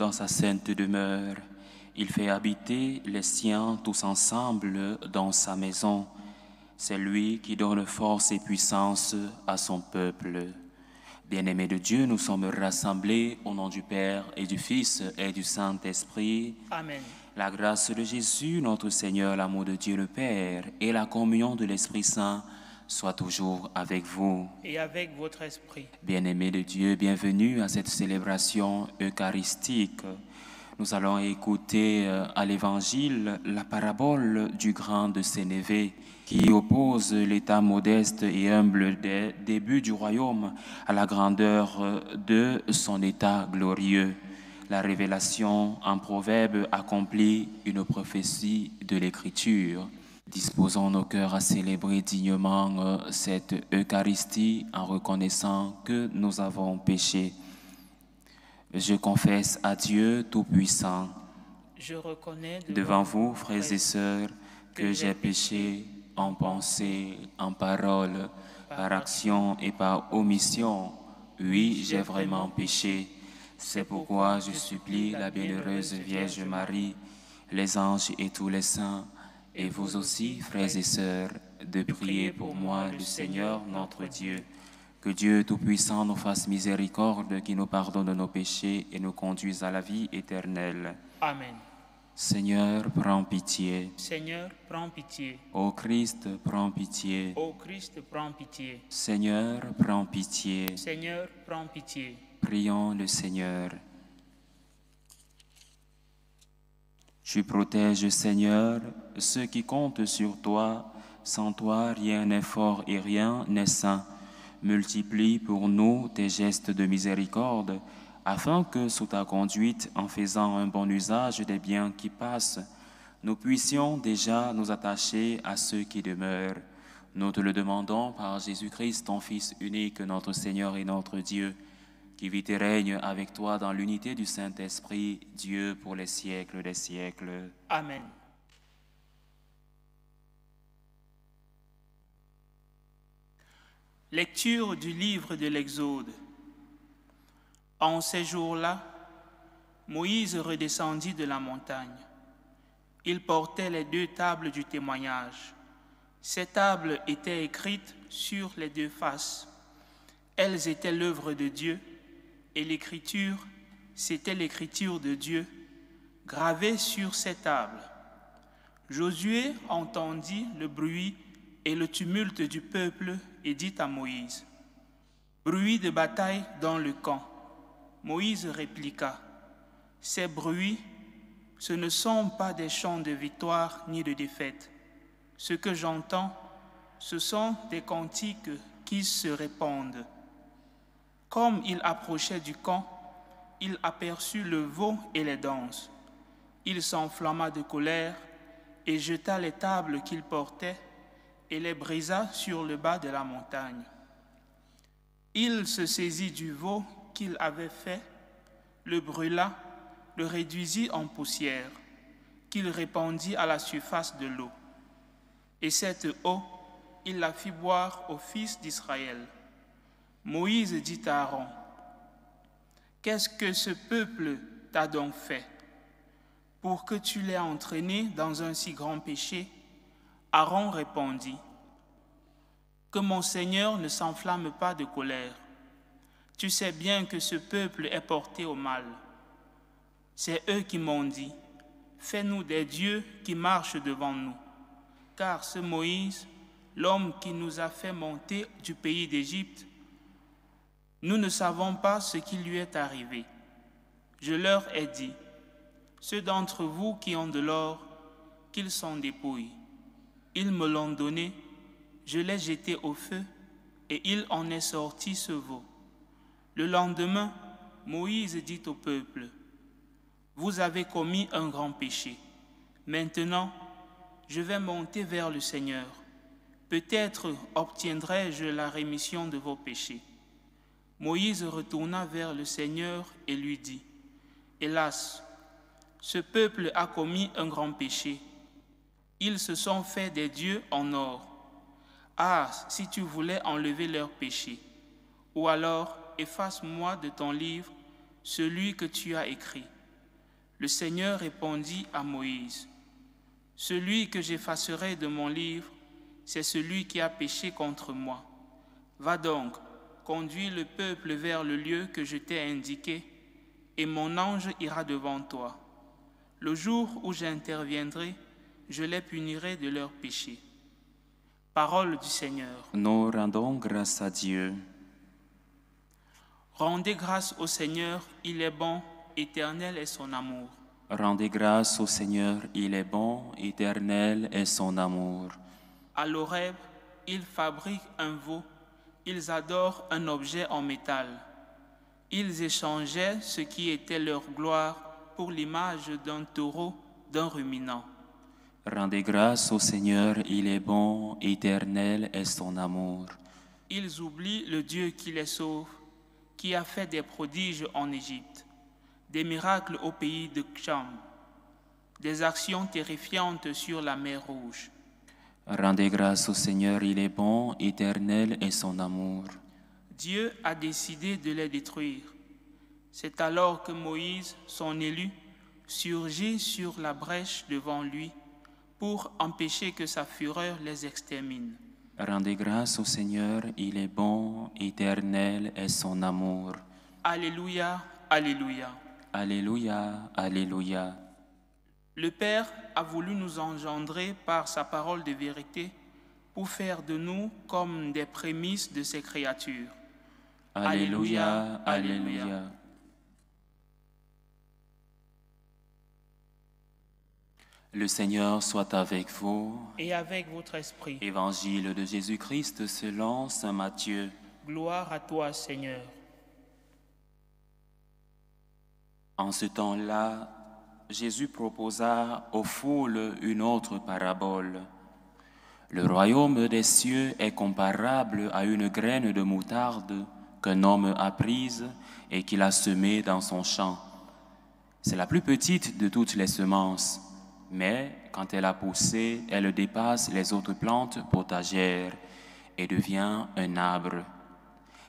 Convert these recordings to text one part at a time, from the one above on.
dans sa sainte demeure. Il fait habiter les siens tous ensemble dans sa maison. C'est lui qui donne force et puissance à son peuple. Bien-aimés de Dieu, nous sommes rassemblés au nom du Père et du Fils et du Saint-Esprit. Amen. La grâce de Jésus, notre Seigneur, l'amour de Dieu le Père et la communion de l'Esprit Saint soient toujours avec vous. Et avec votre esprit. Bien-aimés de Dieu, bienvenue à cette célébration eucharistique. Nous allons écouter à l'Évangile la parabole du grain de sénévé qui oppose l'état modeste et humble des débuts du royaume à la grandeur de son état glorieux. La révélation en proverbe accomplit une prophétie de l'Écriture. Disposons nos cœurs à célébrer dignement cette Eucharistie en reconnaissant que nous avons péché. Je confesse à Dieu Tout-Puissant, Je reconnais devant vous, frères et sœurs, que j'ai péché en pensée, en parole, par action et par omission. Oui, j'ai vraiment péché. C'est pourquoi je supplie la bienheureuse Vierge Marie, les anges et tous les saints, et vous aussi, frères et sœurs, de prier pour moi, le Seigneur notre Dieu. Que Dieu Tout-Puissant nous fasse miséricorde, qui nous pardonne nos péchés et nous conduise à la vie éternelle. Amen. Seigneur, prends pitié. Seigneur, prends pitié. Ô Christ, prends pitié. Ô Christ, prends pitié. Seigneur, prends pitié. Seigneur, prends pitié. Prions le Seigneur. Tu protèges, Seigneur, ceux qui comptent sur toi. Sans toi, rien n'est fort et rien n'est saint. Multiplie pour nous tes gestes de miséricorde, afin que, sous ta conduite, en faisant un bon usage des biens qui passent, nous puissions déjà nous attacher à ceux qui demeurent. Nous te le demandons par Jésus-Christ, ton Fils unique, notre Seigneur et notre Dieu, qui vit et règne avec toi dans l'unité du Saint-Esprit, Dieu pour les siècles des siècles. Amen. Lecture du livre de l'Exode. En ces jours-là, Moïse redescendit de la montagne. Il portait les 2 tables du témoignage. Ces tables étaient écrites sur les 2 faces. Elles étaient l'œuvre de Dieu, et l'écriture, c'était l'écriture de Dieu, gravée sur ces tables. Josué entendit le bruit et le tumulte du peuple et dit à Moïse, « Bruit de bataille dans le camp. » Moïse répliqua, « Ces bruits, ce ne sont pas des chants de victoire ni de défaite. Ce que j'entends, ce sont des cantiques qui se répandent. » Comme il approchait du camp, il aperçut le veau et les danses. Il s'enflamma de colère et jeta les tables qu'il portait et les brisa sur le bas de la montagne. Il se saisit du veau qu'il avait fait, le brûla, le réduisit en poussière, qu'il répandit à la surface de l'eau. Et cette eau, il la fit boire aux fils d'Israël. Moïse dit à Aaron, « Qu'est-ce que ce peuple t'a donc fait? Pour que tu l'aies entraîné dans un si grand péché? » Aaron répondit, « Que mon Seigneur ne s'enflamme pas de colère. Tu sais bien que ce peuple est porté au mal. C'est eux qui m'ont dit, « Fais-nous des dieux qui marchent devant nous. » Car ce Moïse, l'homme qui nous a fait monter du pays d'Égypte, nous ne savons pas ce qui lui est arrivé. Je leur ai dit, ceux d'entre vous qui ont de l'or, qu'ils s'en dépouillent. Ils me l'ont donné, je l'ai jeté au feu, et il en est sorti ce veau. Le lendemain, Moïse dit au peuple, vous avez commis un grand péché. Maintenant, je vais monter vers le Seigneur. Peut-être obtiendrai-je la rémission de vos péchés. Moïse retourna vers le Seigneur et lui dit, hélas, ce peuple a commis un grand péché. Ils se sont fait des dieux en or. Ah, si tu voulais enlever leurs péchés, ou alors efface-moi de ton livre celui que tu as écrit. Le Seigneur répondit à Moïse, « Celui que j'effacerai de mon livre, c'est celui qui a péché contre moi. Va donc, conduis le peuple vers le lieu que je t'ai indiqué, et mon ange ira devant toi. Le jour où j'interviendrai, je les punirai de leurs péchés. » Parole du Seigneur. Nous rendons grâce à Dieu. Rendez grâce au Seigneur, il est bon, éternel est son amour. Rendez grâce au Seigneur, il est bon, éternel est son amour. À l'Horeb, ils fabriquent un veau, ils adorent un objet en métal. Ils échangeaient ce qui était leur gloire pour l'image d'un taureau, d'un ruminant. Rendez grâce au Seigneur, il est bon, éternel est son amour. Ils oublient le Dieu qui les sauve, qui a fait des prodiges en Égypte, des miracles au pays de Cham, des actions terrifiantes sur la mer Rouge. Rendez grâce au Seigneur, il est bon, éternel est son amour. Dieu a décidé de les détruire. C'est alors que Moïse, son élu, surgit sur la brèche devant lui pour empêcher que sa fureur les extermine. Rendez grâce au Seigneur, il est bon, éternel est son amour. Alléluia, Alléluia. Alléluia, Alléluia. Le Père a voulu nous engendrer par sa parole de vérité pour faire de nous comme des prémices de ses créatures. Alléluia, Alléluia. Le Seigneur soit avec vous. Et avec votre esprit. Évangile de Jésus-Christ selon saint Matthieu. Gloire à toi, Seigneur. En ce temps-là, Jésus proposa aux foules une autre parabole. Le royaume des cieux est comparable à une graine de moutarde qu'un homme a prise et qu'il a semée dans son champ. C'est la plus petite de toutes les semences, mais quand elle a poussé, elle dépasse les autres plantes potagères et devient un arbre,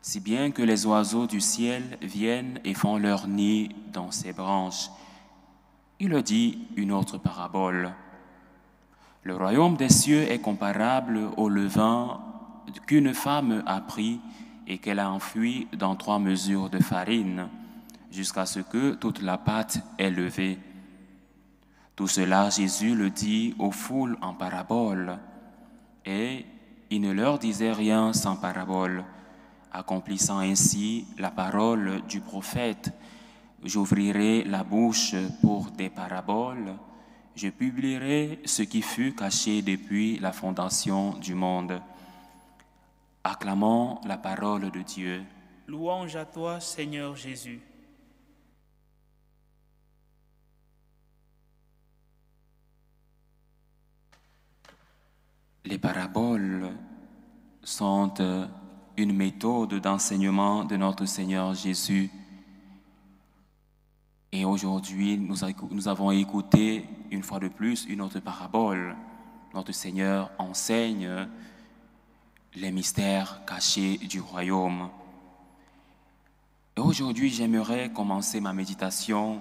si bien que les oiseaux du ciel viennent et font leur nid dans ses branches. Il leur dit une autre parabole. Le royaume des cieux est comparable au levain qu'une femme a pris et qu'elle a enfoui dans 3 mesures de farine, jusqu'à ce que toute la pâte est levée. Tout cela, Jésus le dit aux foules en parabole, et il ne leur disait rien sans parabole, accomplissant ainsi la parole du prophète. J'ouvrirai la bouche pour des paraboles, je publierai ce qui fut caché depuis la fondation du monde. Acclamons la parole de Dieu. Louange à toi, Seigneur Jésus. Les paraboles sont une méthode d'enseignement de notre Seigneur Jésus. Et aujourd'hui, nous avons écouté une fois de plus une autre parabole. Notre Seigneur enseigne les mystères cachés du royaume. Et aujourd'hui, j'aimerais commencer ma méditation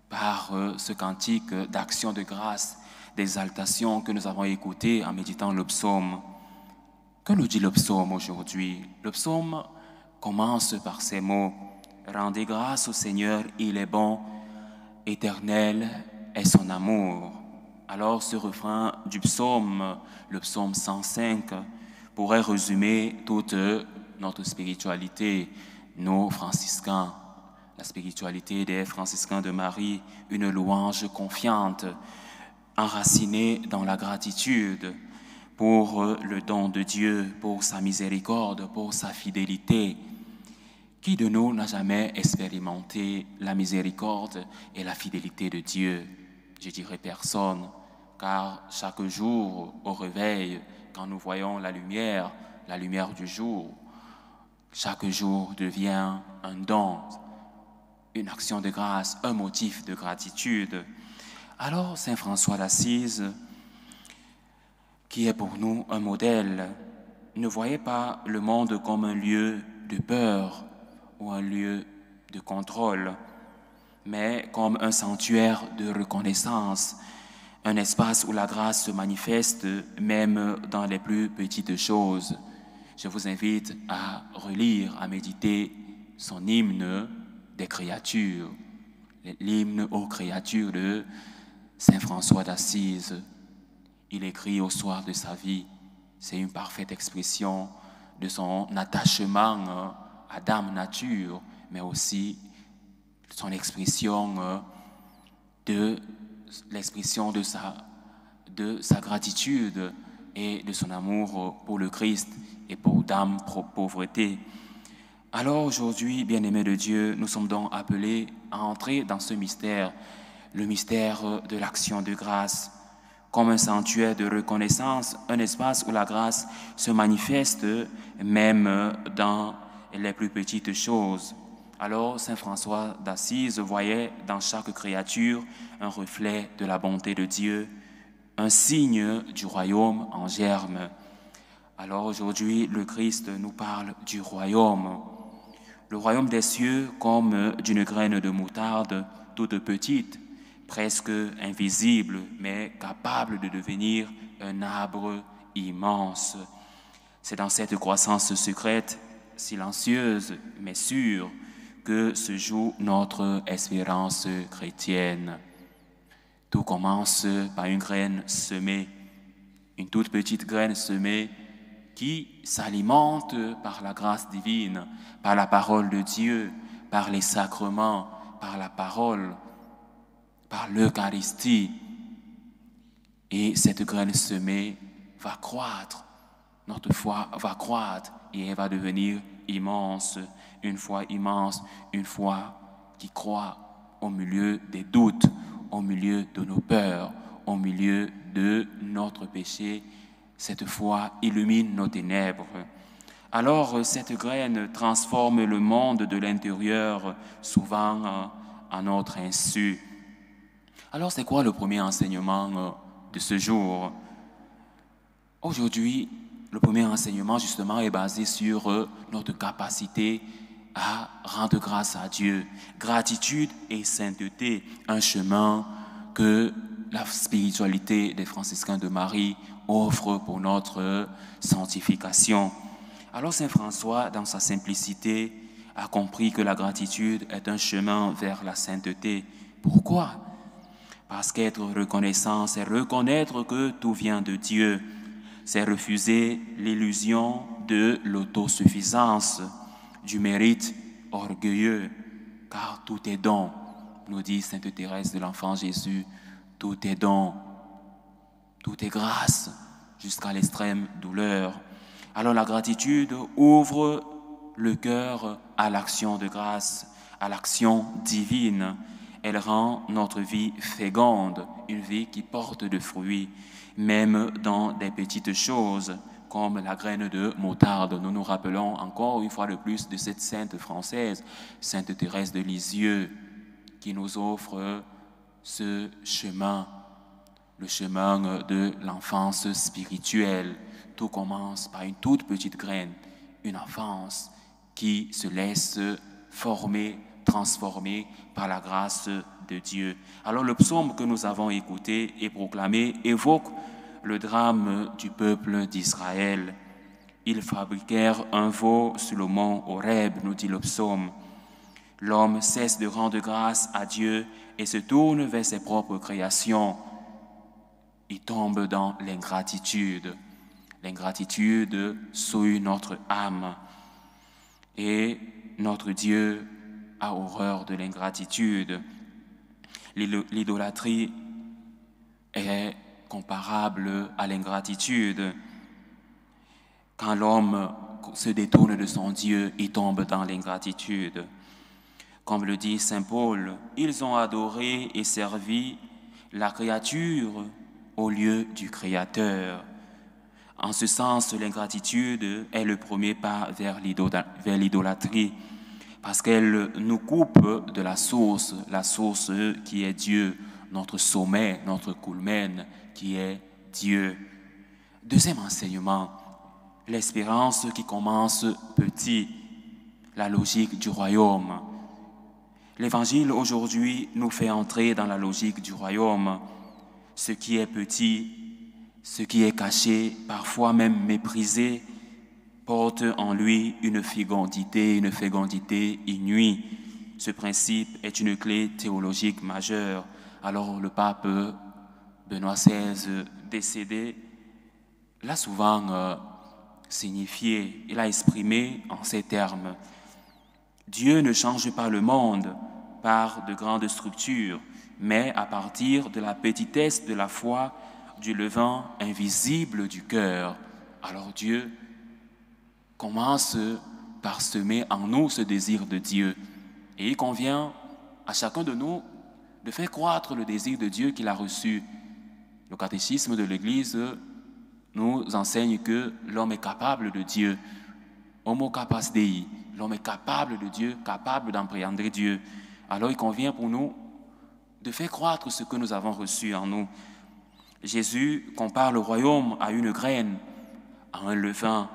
par ce cantique d'action de grâce, d'exaltation que nous avons écouté en méditant le psaume. Que nous dit le psaume aujourd'hui? Le psaume commence par ces mots. Rendez grâce au Seigneur, il est bon, éternel est son amour. Alors ce refrain du psaume, le psaume 105, pourrait résumer toute notre spiritualité, nos franciscains, la spiritualité des franciscains de Marie, une louange confiante, enracinée dans la gratitude pour le don de Dieu, pour sa miséricorde, pour sa fidélité. Qui de nous n'a jamais expérimenté la miséricorde et la fidélité de Dieu? Je dirais personne, car chaque jour au réveil, quand nous voyons la lumière du jour, chaque jour devient un don, une action de grâce, un motif de gratitude. Alors Saint François d'Assise, qui est pour nous un modèle, ne voyait pas le monde comme un lieu de peur ou un lieu de contrôle, mais comme un sanctuaire de reconnaissance, un espace où la grâce se manifeste même dans les plus petites choses. Je vous invite à relire, à méditer son hymne des créatures, l'hymne aux créatures de Saint François d'Assise. Il écrit au soir de sa vie. C'est une parfaite expression de son attachement à Dame Nature, mais aussi son expression l'expression de sa gratitude et de son amour pour le Christ et pour Dame Pauvreté. Alors aujourd'hui, bien-aimés de Dieu, nous sommes donc appelés à entrer dans ce mystère, le mystère de l'action de grâce, comme un sanctuaire de reconnaissance, un espace où la grâce se manifeste même dans les plus petites choses. Alors Saint François d'Assise voyait dans chaque créature un reflet de la bonté de Dieu, un signe du royaume en germe. Alors aujourd'hui, le Christ nous parle du royaume. Le royaume des cieux comme d'une graine de moutarde toute petite, presque invisible, mais capable de devenir un arbre immense. C'est dans cette croissance secrète, silencieuse, mais sûre, que se joue notre espérance chrétienne. Tout commence par une graine semée, une toute petite graine semée qui s'alimente par la grâce divine, par la parole de Dieu, par les sacrements, par la parole, par l'Eucharistie. Et cette graine semée va croître, notre foi va croître et elle va devenir immense, une foi qui croît au milieu des doutes, au milieu de nos peurs, au milieu de notre péché. Cette foi illumine nos ténèbres. Alors, cette graine transforme le monde de l'intérieur, souvent à notre insu. Alors, c'est quoi le premier enseignement de ce jour? Aujourd'hui, le premier enseignement, justement, est basé sur notre capacité à rendre grâce à Dieu. Gratitude et sainteté, un chemin que la spiritualité des franciscains de Marie offre pour notre sanctification. Alors Saint François, dans sa simplicité, a compris que la gratitude est un chemin vers la sainteté. Pourquoi? Parce qu'être reconnaissant, c'est reconnaître que tout vient de Dieu. C'est refuser l'illusion de l'autosuffisance, du mérite orgueilleux, car tout est don, nous dit Sainte Thérèse de l'Enfant Jésus, tout est don, tout est grâce, jusqu'à l'extrême douleur. Alors la gratitude ouvre le cœur à l'action de grâce, à l'action divine. Elle rend notre vie féconde, une vie qui porte de fruits, même dans des petites choses, comme la graine de moutarde. Nous nous rappelons encore une fois de plus de cette sainte française, Sainte Thérèse de Lisieux, qui nous offre ce chemin, le chemin de l'enfance spirituelle. Tout commence par une toute petite graine, une enfance qui se laisse former, transformer par la grâce de Dieu. Alors le psaume que nous avons écouté et proclamé évoque le drame du peuple d'Israël. Ils fabriquèrent un veau sur le mont Horeb, nous dit le psaume. L'homme cesse de rendre grâce à Dieu et se tourne vers ses propres créations. Il tombe dans l'ingratitude. L'ingratitude souille notre âme. Et notre Dieu a horreur de l'ingratitude. L'idolâtrie est comparable à l'ingratitude. Quand l'homme se détourne de son Dieu, il tombe dans l'ingratitude. Comme le dit Saint Paul, ils ont adoré et servi la créature au lieu du Créateur. En ce sens, l'ingratitude est le premier pas vers l'idolâtrie, parce qu'elle nous coupe de la source qui est Dieu, notre sommet, notre culmen, qui est Dieu. Deuxième enseignement, l'espérance qui commence petit, la logique du royaume. L'Évangile aujourd'hui nous fait entrer dans la logique du royaume. Ce qui est petit, ce qui est caché, parfois même méprisé, porte en lui une fécondité inouïe. Ce principe est une clé théologique majeure. Alors le pape Benoît XVI, décédé, l'a souvent signifié, il a exprimé en ces termes. Dieu ne change pas le monde par de grandes structures, mais à partir de la petitesse de la foi, du levain invisible du cœur. Alors Dieu commence par semer en nous ce désir de Dieu. Et il convient à chacun de nous de faire croître le désir de Dieu qu'il a reçu. Le catéchisme de l'Église nous enseigne que l'homme est capable de Dieu. Homo capax Dei. L'homme est capable de Dieu, capable d'appréhender Dieu. Alors il convient pour nous de faire croître ce que nous avons reçu en nous. Jésus compare le royaume à une graine, à un levain,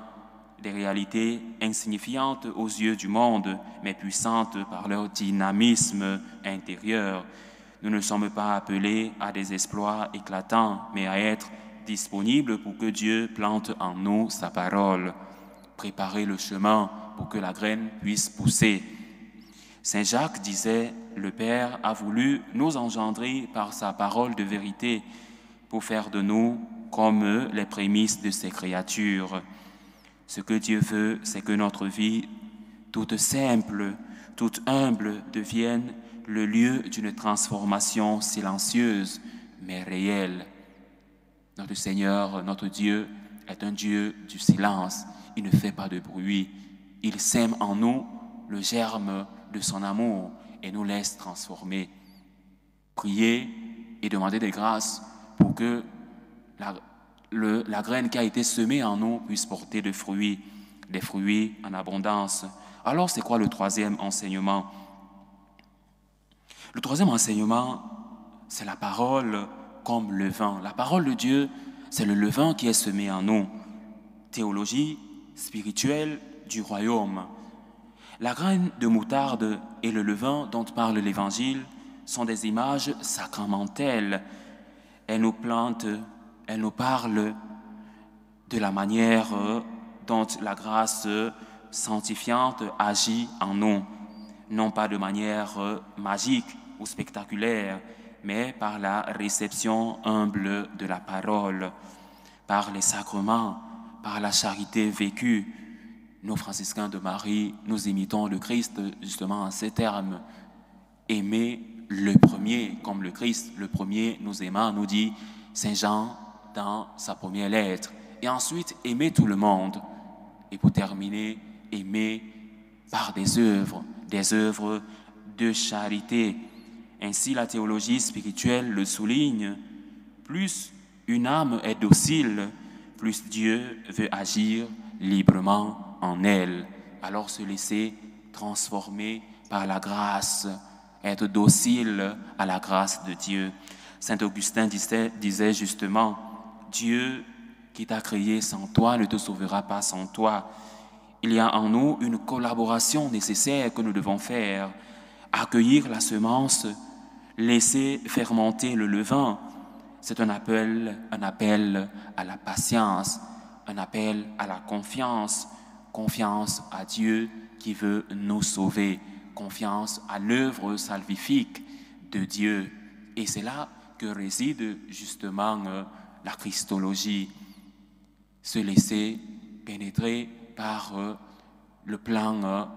des réalités insignifiantes aux yeux du monde, mais puissantes par leur dynamisme intérieur. Nous ne sommes pas appelés à des exploits éclatants, mais à être disponibles pour que Dieu plante en nous sa parole, préparer le chemin pour que la graine puisse pousser. Saint Jacques disait, le Père a voulu nous engendrer par sa parole de vérité pour faire de nous comme les prémices de ses créatures. Ce que Dieu veut, c'est que notre vie, toute simple, toute humble, devienne le lieu d'une transformation silencieuse, mais réelle. Notre Seigneur, notre Dieu, est un Dieu du silence. Il ne fait pas de bruit. Il sème en nous le germe de son amour et nous laisse transformer. Prier et demander des grâces pour que la graine qui a été semée en nous puisse porter des fruits en abondance. Alors, c'est quoi le troisième enseignement? Le troisième enseignement, c'est la parole comme levain. La parole de Dieu, c'est le levain qui est semé en nous. Théologie spirituelle du royaume. La graine de moutarde et le levain dont parle l'Évangile sont des images sacramentelles. Elles nous plantent, elles nous parlent de la manière dont la grâce sanctifiante agit en nous, non pas de manière magique ou spectaculaire, mais par la réception humble de la parole, par les sacrements, par la charité vécue. Nous, franciscains de Marie, nous imitons le Christ justement en ces termes. Aimer le premier comme le Christ, le premier nous aimant, nous dit Saint Jean dans sa première lettre. Et ensuite, aimer tout le monde. Et pour terminer, aimer par des œuvres de charité. Ainsi, la théologie spirituelle le souligne. Plus une âme est docile, plus Dieu veut agir librement en elle. Alors se laisser transformer par la grâce, être docile à la grâce de Dieu. Saint Augustin disait justement, Dieu qui t'a créé sans toi ne te sauvera pas sans toi. Il y a en nous une collaboration nécessaire que nous devons faire, accueillir la semence, laisser fermenter le levain. C'est un appel à la patience, un appel à la confiance, confiance à Dieu qui veut nous sauver, confiance à l'œuvre salvifique de Dieu. Et c'est là que réside justement la Christologie, se laisser pénétrer par le plan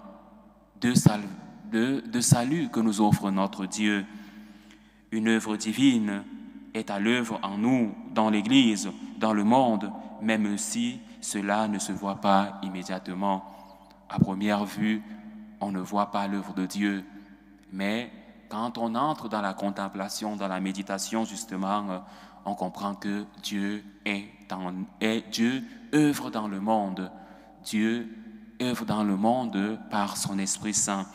de salut que nous offre notre Dieu. Une œuvre divine est à l'œuvre en nous, dans l'Église, dans le monde, même si cela ne se voit pas immédiatement. À première vue, on ne voit pas l'œuvre de Dieu. Mais quand on entre dans la contemplation, dans la méditation, justement, on comprend que Dieu Dieu œuvre dans le monde. Dieu œuvre dans le monde par son Esprit Saint.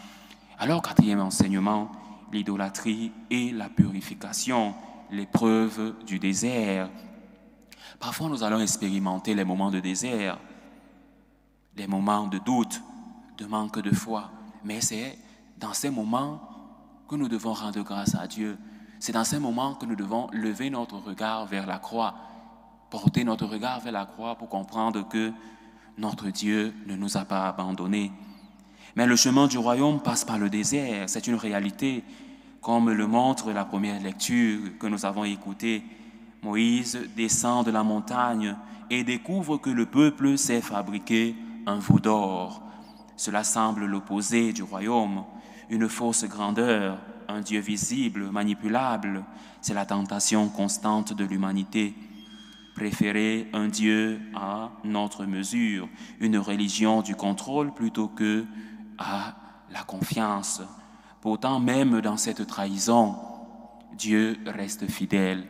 Alors, quatrième enseignement, l'idolâtrie et la purification, l'épreuve du désert. Parfois, nous allons expérimenter les moments de désert, des moments de doute, de manque de foi. Mais c'est dans ces moments que nous devons rendre grâce à Dieu. C'est dans ces moments que nous devons lever notre regard vers la croix, porter notre regard vers la croix pour comprendre que notre Dieu ne nous a pas abandonnés. Mais le chemin du royaume passe par le désert, c'est une réalité, comme le montre la première lecture que nous avons écoutée. Moïse descend de la montagne et découvre que le peuple s'est fabriqué un veau d'or. Cela semble l'opposé du royaume, une fausse grandeur, un Dieu visible, manipulable. C'est la tentation constante de l'humanité. Préférer un Dieu à notre mesure, une religion du contrôle plutôt que à la confiance. Pourtant, même dans cette trahison, Dieu reste fidèle.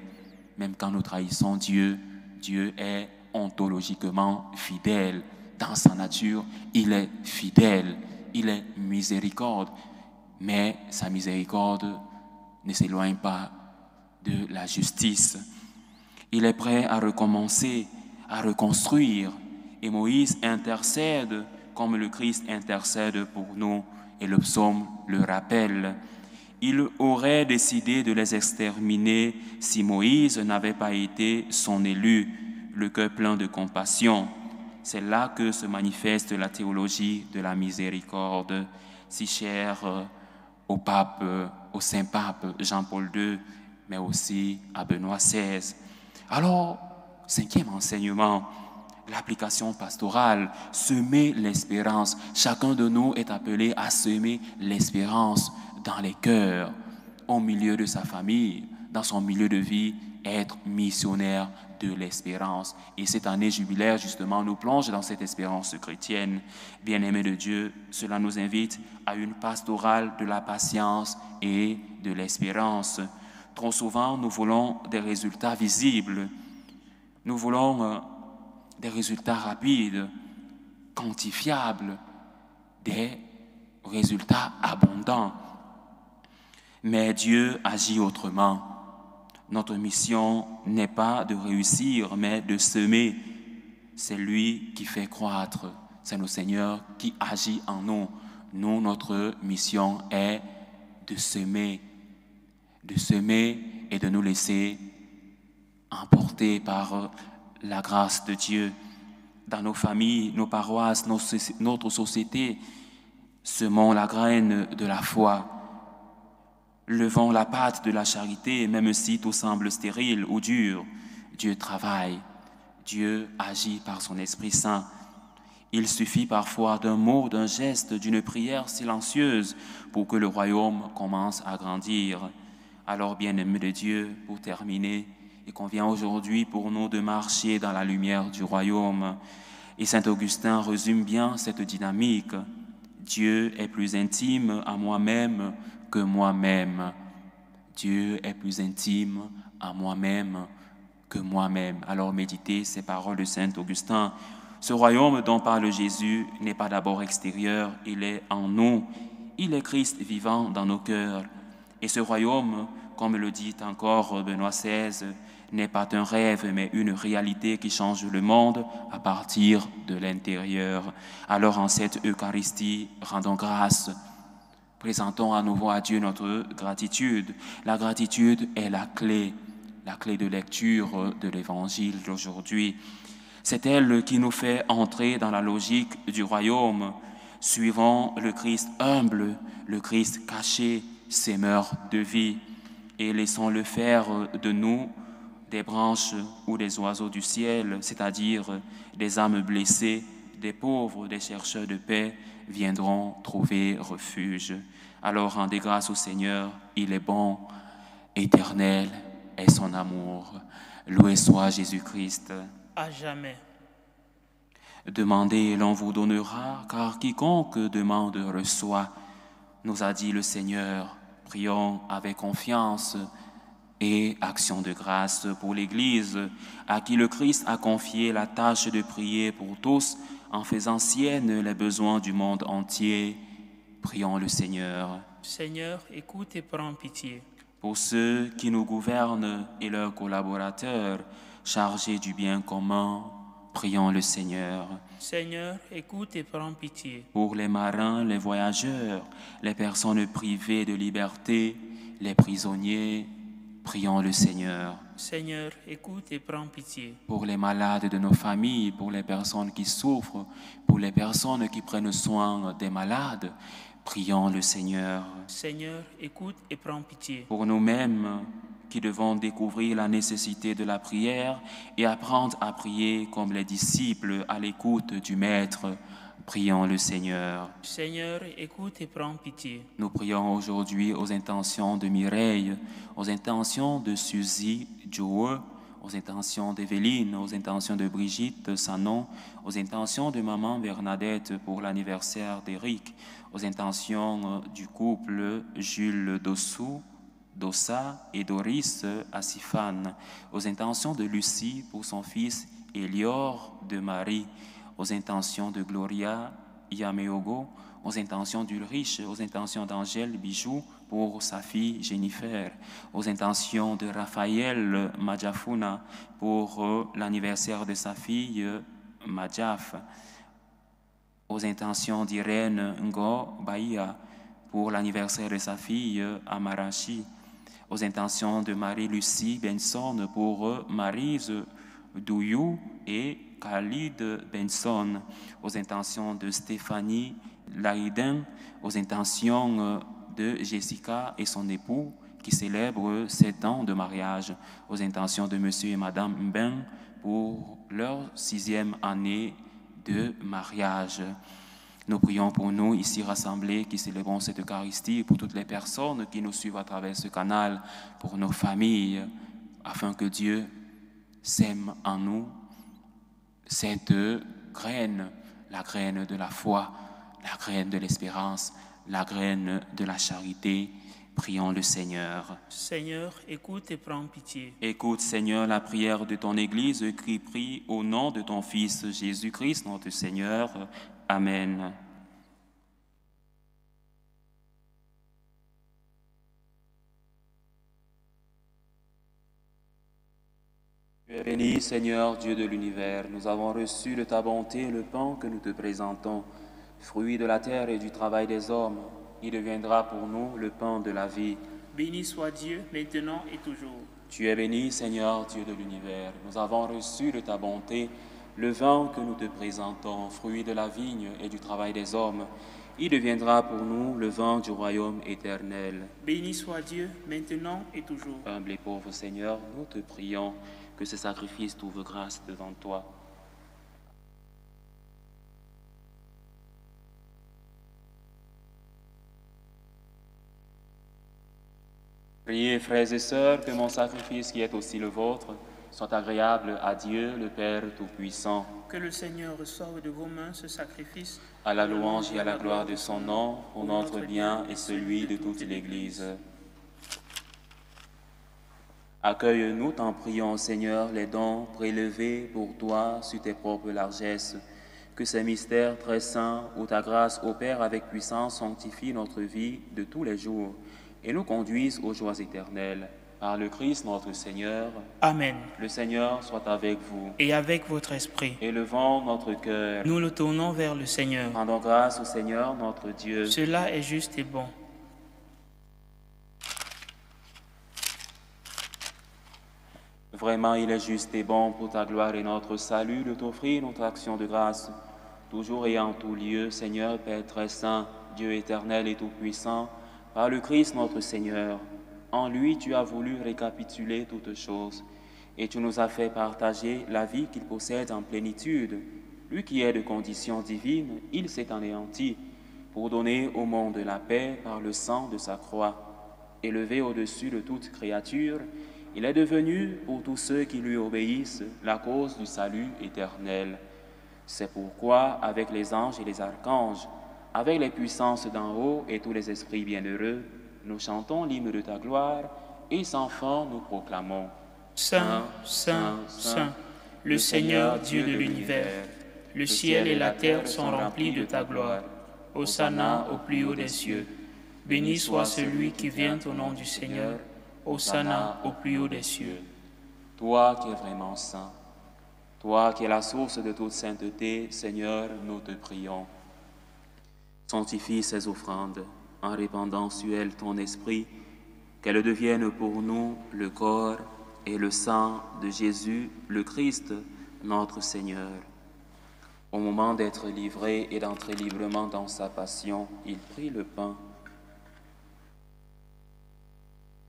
Même quand nous trahissons Dieu, Dieu est ontologiquement fidèle. Dans sa nature, il est fidèle, il est miséricorde. Mais sa miséricorde ne s'éloigne pas de la justice. Il est prêt à recommencer, à reconstruire. Et Moïse intercède comme le Christ intercède pour nous. Et le psaume le rappelle. Il aurait décidé de les exterminer si Moïse n'avait pas été son élu, le cœur plein de compassion. C'est là que se manifeste la théologie de la miséricorde, si chère au pape, au Saint-Pape Jean-Paul II, mais aussi à Benoît XVI. Alors, cinquième enseignement, l'application pastorale, semer l'espérance. Chacun de nous est appelé à semer l'espérance dans les cœurs, au milieu de sa famille, dans son milieu de vie, être missionnaire de l'espérance. Et cette année jubilaire, justement, nous plonge dans cette espérance chrétienne. Bien-aimés de Dieu, cela nous invite à une pastorale de la patience et de l'espérance. Trop souvent, nous voulons des résultats visibles. Nous voulons des résultats rapides, quantifiables, des résultats abondants. Mais Dieu agit autrement. Notre mission n'est pas de réussir, mais de semer. C'est lui qui fait croître. C'est le Seigneur qui agit en nous. Nous, notre mission est de semer et de nous laisser emporter par la grâce de Dieu. Dans nos familles, nos paroisses, notre société, semons la graine de la foi. Levons la patte de la charité, même si tout semble stérile ou dur. Dieu travaille, Dieu agit par son Esprit Saint. Il suffit parfois d'un mot, d'un geste, d'une prière silencieuse pour que le royaume commence à grandir. Alors, bien-aimés de Dieu, pour terminer, il convient aujourd'hui pour nous de marcher dans la lumière du royaume. Et saint Augustin résume bien cette dynamique. Dieu est plus intime à moi-même que moi-même. Dieu est plus intime à moi-même que moi-même. Alors méditez ces paroles de saint Augustin. Ce royaume dont parle Jésus n'est pas d'abord extérieur, il est en nous. Il est Christ vivant dans nos cœurs. Et ce royaume, comme le dit encore Benoît XVI, n'est pas un rêve, mais une réalité qui change le monde à partir de l'intérieur. Alors en cette Eucharistie, rendons grâce. Présentons à nouveau à Dieu notre gratitude. La gratitude est la clé de lecture de l'Évangile d'aujourd'hui. C'est elle qui nous fait entrer dans la logique du royaume. Suivons le Christ humble, le Christ caché, sémeur de vie, et laissons-le faire de nous des branches ou des oiseaux du ciel, c'est-à-dire des âmes blessées, des pauvres, des chercheurs de paix, viendront trouver refuge. Alors rendez grâce au Seigneur, il est bon, éternel est son amour. Loué soit Jésus-Christ. À jamais. Demandez et l'on vous donnera, car quiconque demande reçoit, nous a dit le Seigneur. Prions avec confiance et action de grâce pour l'Église, à qui le Christ a confié la tâche de prier pour tous, en faisant sienne les besoins du monde entier. Prions le Seigneur. Seigneur, écoute et prends pitié. Pour ceux qui nous gouvernent et leurs collaborateurs, chargés du bien commun, Prions le Seigneur. Seigneur, écoute et prends pitié. Pour les marins, les voyageurs, les personnes privées de liberté, les prisonniers, prions le Seigneur. Seigneur, écoute et prends pitié. Pour les malades de nos familles, pour les personnes qui souffrent, pour les personnes qui prennent soin des malades, prions le Seigneur. Seigneur, écoute et prends pitié. Pour nous-mêmes qui devons découvrir la nécessité de la prière et apprendre à prier comme les disciples à l'écoute du Maître, prions le Seigneur. Seigneur, écoute et prends pitié. Nous prions aujourd'hui aux intentions de Mireille, aux intentions de Suzy Joe, aux intentions d'Evelyne, aux intentions de Brigitte Sanon, aux intentions de maman Bernadette pour l'anniversaire d'Éric, aux intentions du couple Jules Dossou, Dossa et Doris Asifane, aux intentions de Lucie pour son fils Elior de Marie, aux intentions de Gloria Yameogo, aux intentions d'Ulrich, aux intentions d'Angèle Bijou pour sa fille Jennifer, aux intentions de Raphaël Madjafuna pour l'anniversaire de sa fille Madjaf, aux intentions d'Irène Ngo Bahia pour l'anniversaire de sa fille Amarachi, aux intentions de Marie-Lucie Benson pour Maryse Douyou et Khalid Benson, aux intentions de Stéphanie Laïden, aux intentions de Jessica et son époux qui célèbrent 7 ans de mariage, aux intentions de Monsieur et Madame Mben pour leur 6e année de mariage. Nous prions pour nous ici rassemblés qui célébrons cette Eucharistie, pour toutes les personnes qui nous suivent à travers ce canal, pour nos familles, afin que Dieu sème en nous cette graine, la graine de la foi, la graine de l'espérance, la graine de la charité. Prions le Seigneur. Seigneur, écoute et prends pitié. Écoute, Seigneur, la prière de ton Église qui prie au nom de ton Fils Jésus-Christ, notre Seigneur. Amen. Tu es béni, Seigneur, Dieu de l'univers. Nous avons reçu de ta bonté le pain que nous te présentons, fruit de la terre et du travail des hommes. Il deviendra pour nous le pain de la vie. Béni soit Dieu, maintenant et toujours. Tu es béni, Seigneur, Dieu de l'univers. Nous avons reçu de ta bonté le vin que nous te présentons, fruit de la vigne et du travail des hommes. Il deviendra pour nous le vin du royaume éternel. Béni soit Dieu, maintenant et toujours. Humble et pauvre Seigneur, nous te prions que ce sacrifice trouve grâce devant toi. Priez, frères et sœurs, que mon sacrifice qui est aussi le vôtre soit agréable à Dieu, le Père Tout-Puissant. Que le Seigneur reçoive de vos mains ce sacrifice, à la louange et à la gloire de son nom, pour notre bien et celui de toute l'Église. Accueille-nous, t'en prions, Seigneur, les dons prélevés pour toi sur tes propres largesses. Que ces mystères très saints, où ta grâce opère avec puissance, sanctifie notre vie de tous les jours et nous conduisent aux joies éternelles. Par le Christ notre Seigneur. Amen. Le Seigneur soit avec vous. Et avec votre esprit. Élevons notre cœur. Nous le tournons vers le Seigneur. Rendons grâce au Seigneur notre Dieu. Cela est juste et bon. Vraiment, il est juste et bon pour ta gloire et notre salut de t'offrir notre action de grâce, toujours et en tout lieu, Seigneur, Père très saint, Dieu éternel et tout-puissant, par le Christ notre Seigneur. En lui, tu as voulu récapituler toutes choses, et tu nous as fait partager la vie qu'il possède en plénitude. Lui qui est de condition divine, il s'est anéanti pour donner au monde la paix par le sang de sa croix. Élevé au-dessus de toute créature, il est devenu, pour tous ceux qui lui obéissent, la cause du salut éternel. C'est pourquoi, avec les anges et les archanges, avec les puissances d'en haut et tous les esprits bienheureux, nous chantons l'hymne de ta gloire et sans fin nous proclamons. Saint, Saint, Saint, le Seigneur Dieu de l'univers, le ciel et la terre sont remplis de ta gloire. Hosanna au plus haut des cieux. Béni soit celui qui vient au nom du Seigneur. Hosanna au plus haut des cieux. Toi qui es vraiment saint, Toi qui es la source de toute sainteté, Seigneur, nous te prions. Sanctifie ces offrandes en répandant sur elles ton esprit, qu'elles deviennent pour nous le corps et le sang de Jésus, le Christ, notre Seigneur. Au moment d'être livré et d'entrer librement dans sa passion, il prit le pain.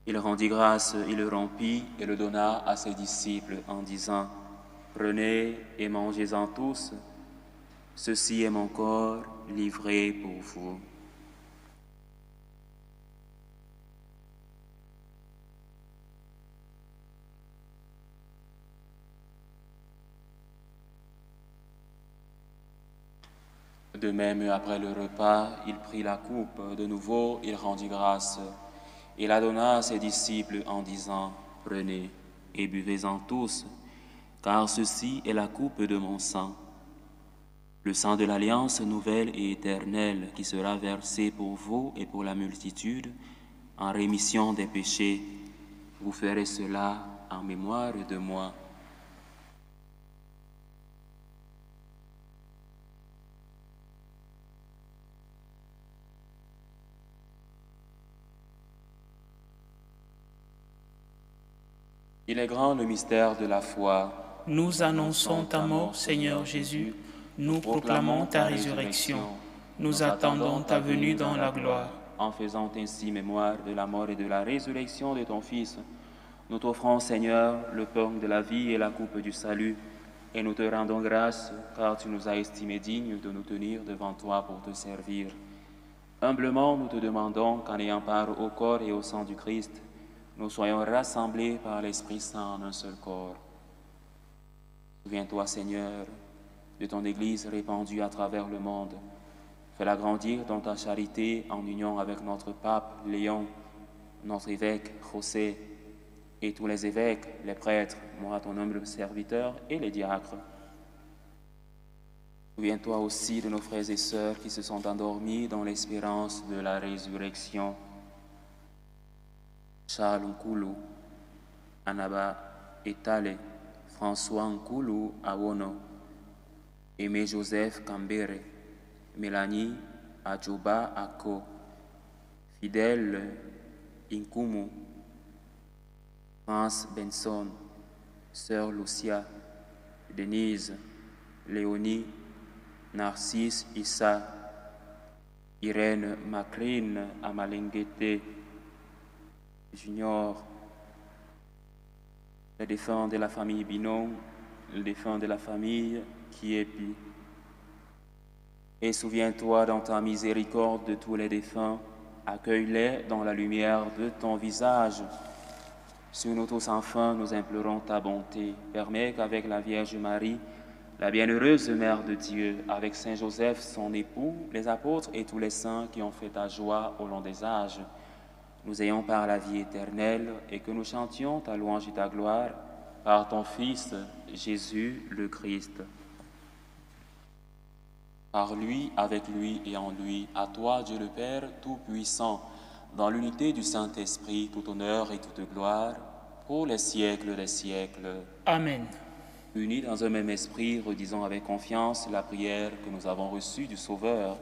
Il rendit grâce, il le rompit et le donna à ses disciples en disant, « Prenez et mangez-en tous, ceci est mon corps livré pour vous. » De même, après le repas, il prit la coupe. De nouveau, il rendit grâce. Il la donna à ses disciples en disant, « Prenez et buvez-en tous, car ceci est la coupe de mon sang, le sang de l'alliance nouvelle et éternelle qui sera versé pour vous et pour la multitude en rémission des péchés. Vous ferez cela en mémoire de moi. » Il est grand le mystère de la foi. Nous annonçons ta mort, Seigneur Jésus. Nous proclamons ta résurrection. Nous attendons ta venue dans la gloire. En faisant ainsi mémoire de la mort et de la résurrection de ton Fils, nous t'offrons, Seigneur, le pain de la vie et la coupe du salut, et nous te rendons grâce, car tu nous as estimés dignes de nous tenir devant toi pour te servir. Humblement, nous te demandons qu'en ayant part au corps et au sang du Christ, nous soyons rassemblés par l'Esprit Saint en un seul corps. Souviens-toi, Seigneur, de ton Église répandue à travers le monde. Fais-la grandir dans ta charité en union avec notre pape Léon, notre évêque José, et tous les évêques, les prêtres, moi ton humble serviteur, et les diacres. Souviens-toi aussi de nos frères et sœurs qui se sont endormis dans l'espérance de la résurrection. Charles Nkulu, Anaba Etale, François Nkulu Awono, Aimé Joseph Kambere, Mélanie Adjoba Ako, Fidèle Inkumu, France Benson, Sœur Lucia, Denise, Léonie, Narcisse Issa, Irène Macrine Amalengete, Junior, le défunt de la famille Binon, le défunt de la famille Kiepi. Et souviens-toi dans ta miséricorde de tous les défunts, accueille-les dans la lumière de ton visage. Sur nous tous enfin, nous implorons ta bonté. Permets qu'avec la Vierge Marie, la bienheureuse Mère de Dieu, avec Saint Joseph, son époux, les apôtres et tous les saints qui ont fait ta joie au long des âges, nous ayons par la vie éternelle et que nous chantions ta louange et ta gloire par ton Fils, Jésus le Christ. Par lui, avec lui et en lui, à toi, Dieu le Père Tout-Puissant, dans l'unité du Saint-Esprit, tout honneur et toute gloire, pour les siècles des siècles. Amen. Unis dans un même esprit, redisons avec confiance la prière que nous avons reçue du Sauveur.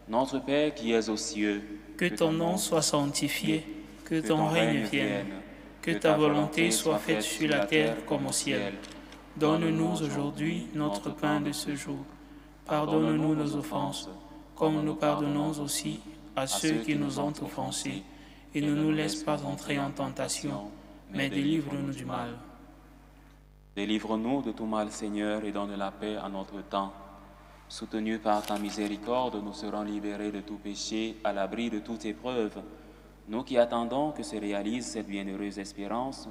Notre Père qui es aux cieux, que ton nom soit sanctifié, que ton règne vienne, que ta volonté soit faite sur la terre comme au ciel. Donne-nous aujourd'hui notre pain de ce jour. Pardonne-nous nos offenses, comme nous pardonnons aussi à ceux qui nous ont offensés. Et ne nous laisse pas entrer en tentation, mais délivre-nous du mal. Délivre-nous de tout mal, Seigneur, et donne la paix à notre temps. Soutenus par ta miséricorde, nous serons libérés de tout péché, à l'abri de toute épreuve. Nous qui attendons que se réalise cette bienheureuse espérance,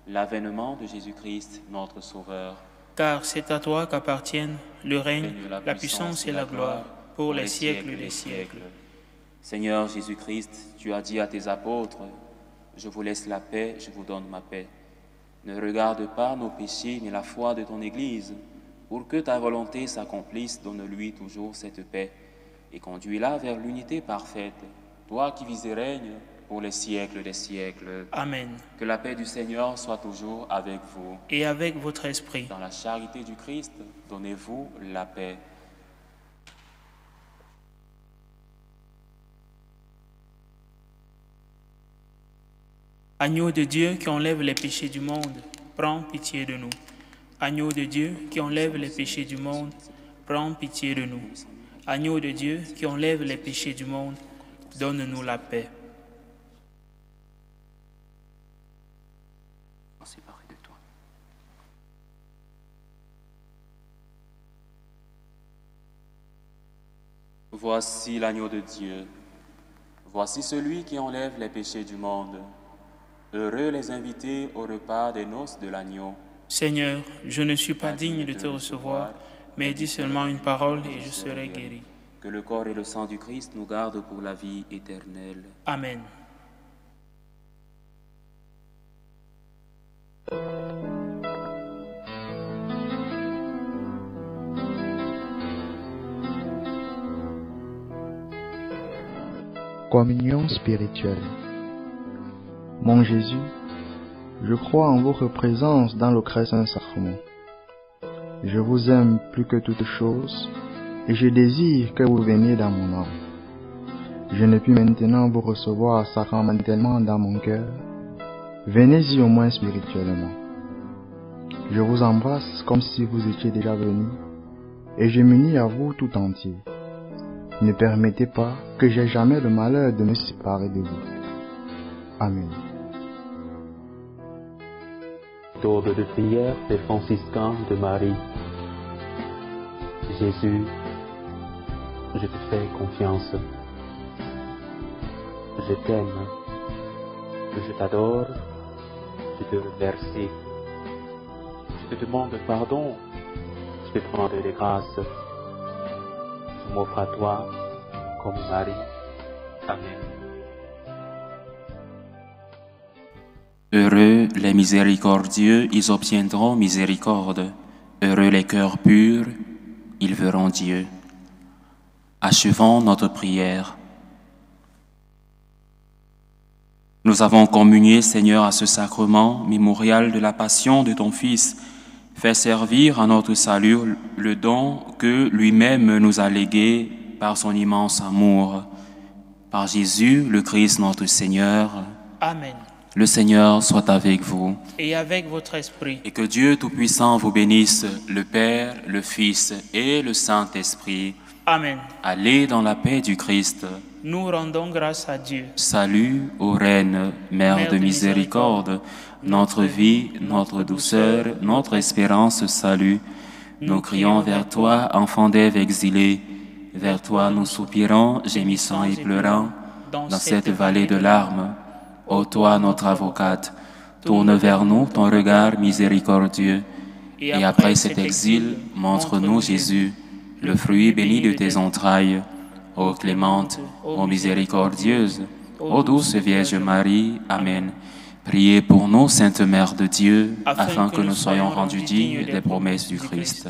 l'avènement de Jésus-Christ, notre Sauveur. Car c'est à toi qu'appartiennent le règne, la puissance et la gloire, pour les siècles des siècles. Seigneur Jésus-Christ, tu as dit à tes apôtres, « Je vous laisse la paix, je vous donne ma paix. » Ne regarde pas nos péchés, mais la foi de ton Église. Pour que ta volonté s'accomplisse, donne-lui toujours cette paix et conduis-la vers l'unité parfaite. Toi qui vis et règnes pour les siècles des siècles. Amen. Que la paix du Seigneur soit toujours avec vous. Et avec votre esprit. Dans la charité du Christ, donnez-vous la paix. Agneau de Dieu qui enlève les péchés du monde, prends pitié de nous. Agneau de Dieu qui enlève les péchés du monde, prends pitié de nous. Agneau de Dieu qui enlève les péchés du monde, donne-nous la paix. Voici l'agneau de Dieu. Voici celui qui enlève les péchés du monde. Heureux les invités au repas des noces de l'agneau. Seigneur, je ne suis pas digne de te recevoir, mais dis seulement une parole et je serai guéri. Que le corps et le sang du Christ nous gardent pour la vie éternelle. Amen. Communion spirituelle. Mon Jésus, je crois en votre présence dans le très saint sacrement. Je vous aime plus que toute chose et je désire que vous veniez dans mon âme. Je ne puis maintenant vous recevoir sacramentellement dans mon cœur. Venez-y au moins spirituellement. Je vous embrasse comme si vous étiez déjà venu et je m'unis à vous tout entier. Ne permettez pas que j'aie jamais le malheur de me séparer de vous. Amen. Méthode de prière des franciscains de Marie. Jésus, je te fais confiance. Je t'aime. Je t'adore. Je te remercie. Je te demande pardon. Je te demande des grâces. Je m'offre à toi comme Marie. Amen. Heureux les miséricordieux, ils obtiendront miséricorde. Heureux les cœurs purs, ils verront Dieu. Achevons notre prière. Nous avons communié, Seigneur, à ce sacrement mémorial de la passion de ton Fils. Fais servir à notre salut le don que lui-même nous a légué par son immense amour. Par Jésus, le Christ notre Seigneur. Amen. Le Seigneur soit avec vous. Et avec votre esprit. Et que Dieu Tout-Puissant vous bénisse, le Père, le Fils et le Saint-Esprit. Amen. Allez dans la paix du Christ. Nous rendons grâce à Dieu. Salut, ô Reine, Mère de miséricorde, notre vie, notre douceur, notre espérance, salut. Nous crions vers toi, enfant d'Ève exilés. Vers toi nous soupirons, gémissant et pleurant, dans cette vallée de larmes. Ô toi, notre avocate, tourne vers nous ton regard miséricordieux. Et après cet exil, montre-nous Jésus, le fruit béni de tes entrailles. Ô clémente, ô miséricordieuse, ô douce Vierge Marie, Amen. Priez pour nous, Sainte Mère de Dieu, afin que nous soyons rendus dignes des promesses du Christ.